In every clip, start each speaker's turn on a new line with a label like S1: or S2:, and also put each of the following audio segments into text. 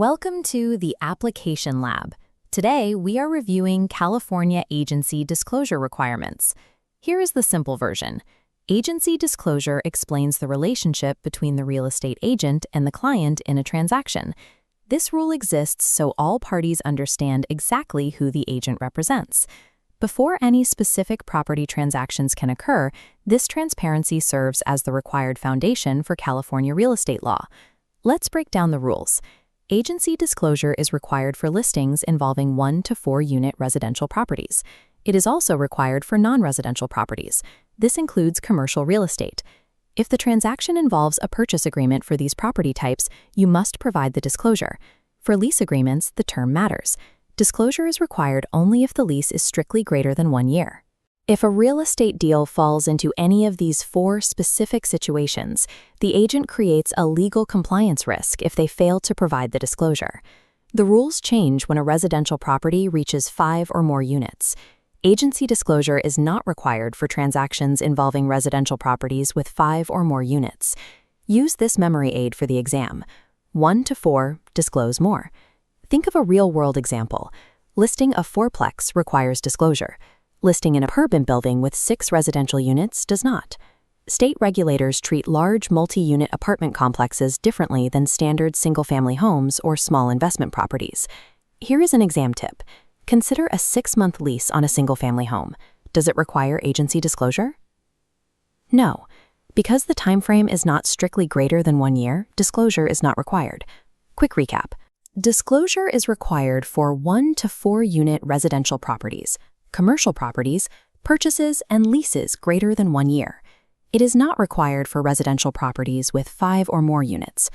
S1: Welcome to the Application Lab. Today, we are reviewing California agency disclosure requirements. Here is the simple version. Agency disclosure explains the relationship between the real estate agent and the client in a transaction. This rule exists so all parties understand exactly who the agent represents. Before any specific property transactions can occur, this transparency serves as the required foundation for California real estate law. Let's break down the rules. Agency disclosure is required for listings involving 1 to 4 unit residential properties. It is also required for non-residential properties. This includes commercial real estate. If the transaction involves a purchase agreement for these property types, you must provide the disclosure. For lease agreements, the term matters. Disclosure is required only if the lease is strictly greater than 1 year. If a real estate deal falls into any of these 4 specific situations, the agent creates a legal compliance risk if they fail to provide the disclosure. The rules change when a residential property reaches 5 or more units. Agency disclosure is not required for transactions involving residential properties with 5 or more units. Use this memory aid for the exam. 1 to 4, disclose more. Think of a real-world example. Listing a fourplex requires disclosure. Listing an apartment building with 6 residential units does not. State regulators treat large multi-unit apartment complexes differently than standard single-family homes or small investment properties. Here is an exam tip. Consider a 6-month lease on a single-family home. Does it require agency disclosure? No. Because the time frame is not strictly greater than 1 year, disclosure is not required. Quick recap. Disclosure is required for 1 to 4 unit residential properties, commercial properties, purchases, and leases greater than 1 year. It is not required for residential properties with 5 or more units.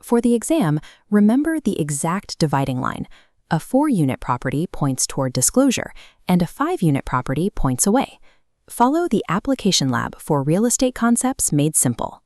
S1: For the exam, remember the exact dividing line. A 4-unit property points toward disclosure, and a 5-unit property points away. Follow the Application Lab for real estate concepts made simple.